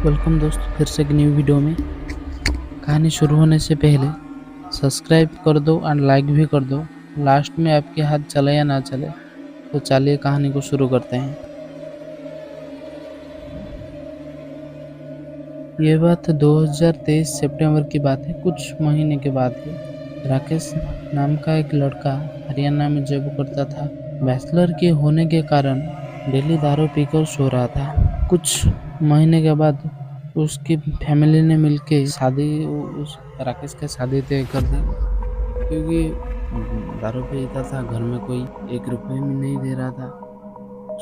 Welcome दोस्त, फिर से एक न्यू वीडियो में। कहानी शुरू होने से पहले सब्सक्राइब कर दो एंड लाइक भी कर दो। लास्ट में आपके हाथ चले या ना चले, तो चलिए कहानी को शुरू करते हैं। ये बात 2023 सितंबर की बात है। कुछ महीने के बाद है। राकेश नाम का एक लड़का हरियाणा में जॉब करता था। बैचलर के होने के कारण डेली दारू पीकर सो रहा था। कुछ महीने के बाद उसकी फैमिली ने मिलके उस राकेश की शादी तय कर दी, क्योंकि दारू पीता था, घर में कोई 1 रुपये भी नहीं दे रहा था।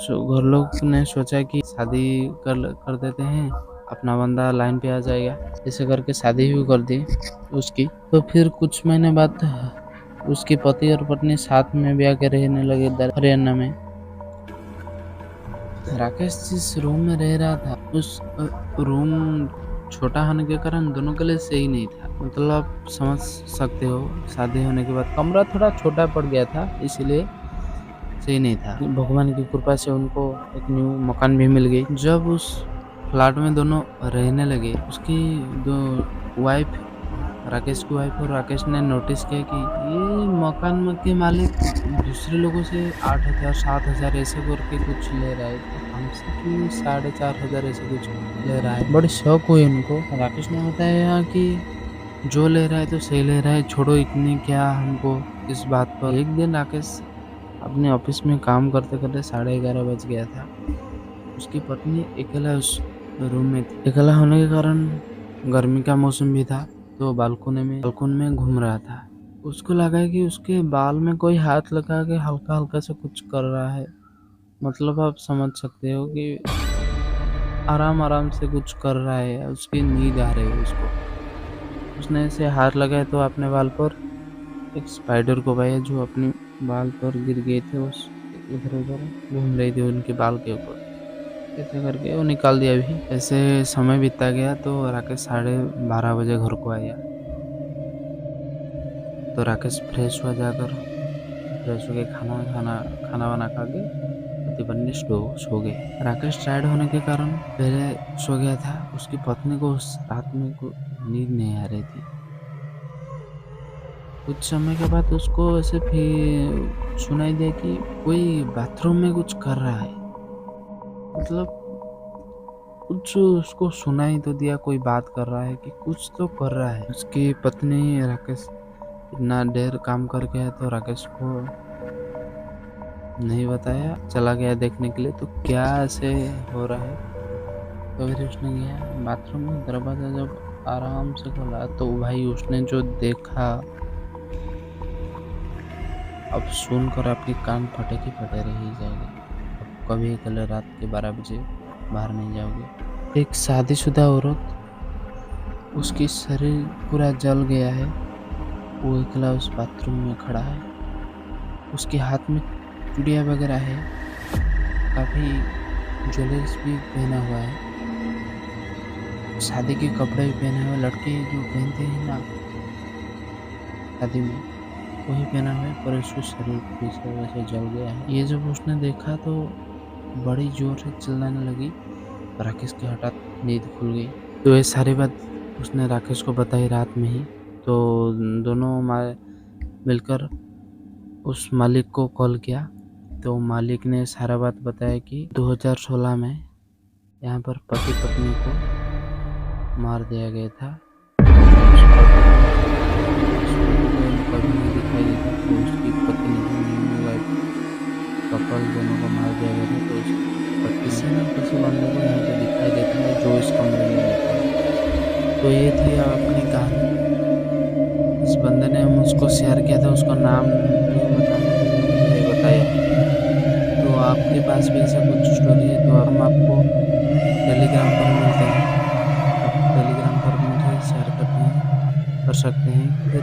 घर लोग ने सोचा कि शादी कर देते हैं, अपना बंदा लाइन पे आ जाएगा। ऐसे करके शादी भी कर दी उसकी। तो फिर कुछ महीने बाद उसकी पति और पत्नी साथ में ब्याह के रहने लगे हरियाणा में। राकेश जिस रूम में रह रहा था, उस रूम छोटा होने के कारण दोनों के लिए सही नहीं था। मतलब आप समझ सकते हो, शादी होने के बाद कमरा थोड़ा छोटा पड़ गया था, इसलिए सही नहीं था। भगवान की कृपा से उनको एक न्यू मकान भी मिल गई। जब उस फ्लैट में दोनों रहने लगे, उसकी दो वाइफ, राकेश की वाइफ और राकेश ने नोटिस किया कि ये मकान के मालिक दूसरे लोगों से 8,000 7,000 ऐसे करके कुछ ले रहा है, हमसे कि 4,500 ऐसे कुछ ले रहा है। बड़ी शौक हुई उनको। राकेश ने बताया कि जो ले रहा है तो सही ले रहा है, छोड़ो इतनी क्या हमको इस बात पर। एक दिन राकेश अपने ऑफिस में काम करते करते 11:30 बज गया था। उसकी पत्नी अकेला उस रूम में थी। अकेला होने के कारण गर्मी का मौसम भी था, तो बालकनी में घूम रहा था। उसको लगा कि उसके बाल में कोई हाथ लगा के हल्का हल्का से कुछ कर रहा है। मतलब आप समझ सकते हो कि आराम आराम से कुछ कर रहा है, उसकी नींद आ रही है उसको। उसने ऐसे हाथ लगाया तो अपने बाल पर एक स्पाइडर को पाया, जो अपने बाल पर गिर गए थे। उस इधर उधर घूम रही थी उनके बाल के ऊपर। ऐसे करके वो निकाल दिया भी। ऐसे समय बीता गया तो राकेश 12:30 बजे घर को आया। तो राकेश फ्रेश हो जाकर फ्रेश हो के खाना वाना खा के पति पत्नी सो गए। राकेश टायर्ड होने के कारण पहले सो गया था। उसकी पत्नी को उस रात में नींद नहीं आ रही थी। कुछ समय के बाद उसको ऐसे फिर सुनाई दिया कि कोई बाथरूम में कुछ कर रहा है। मतलब कुछ उसको सुनाई तो दिया, कोई बात कर रहा है कि कुछ तो कर रहा है। उसकी पत्नी राकेश इतना देर काम करके है तो राकेश को नहीं बताया, चला गया देखने के लिए तो क्या ऐसे हो रहा है। तो फिर उसने गया बाथरूम में, दरवाजा जब आराम से खोला तो भाई उसने जो देखा, अब सुनकर आपके कान फटे की फटे रह ही जाएंगे। अब कभी कल रात के 12 बजे बाहर नहीं जाओगे। एक शादीशुदा औरत, उसकी शरीर पूरा जल गया है, वो अकेला उस बाथरूम में खड़ा है। उसके हाथ में चूड़ियाँ वगैरह है, काफ़ी ज्वेलरीज भी पहना हुआ है, शादी के कपड़े भी पहने हुए, लड़के जो पहनते हैं ना शादी में, वही पहना हुआ है, पर उसका शरीर पीछे वैसे जल गया है। ये जब उसने देखा तो बड़ी जोर से चिल्लाने लगी। राकेश की हठात नींद खुल गई। तो ये सारी बात उसने राकेश को बताई रात में ही। तो दोनों मिलकर उस मालिक को कॉल किया। तो मालिक ने सारा बात बताया कि 2016 में यहाँ पर पति पत्नी को मार दिया गया था। कभी नहीं दिखाई देता, तो उसकी पत्नी वाइफ कपल दोनों को मार दिया गया था। तो किसी न किसी बंदे को यहाँ पे दिखाई देता है जो इस कमरे में रहता है। तो ये थी अपनी कहानी। इस बंदे ने मुझको शेयर किया था, उसका नाम नहीं बताया। तो आपके पास भी ऐसा कुछ स्टोरी है तो हम आपको टेलीग्राम पर मिलते हैं। आप टेलीग्राम पर मुझे शेयर कर सकते हैं। फिर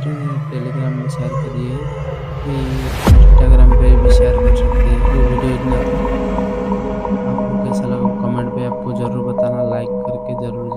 टेलीग्राम में शेयर करिए, फिर इंस्टाग्राम पे भी शेयर कर सकते हैं। तो वीडियो इतना था, आपको कैसा लगा कमेंट पे आपको ज़रूर बताना, लाइक करके ज़रूर जाना।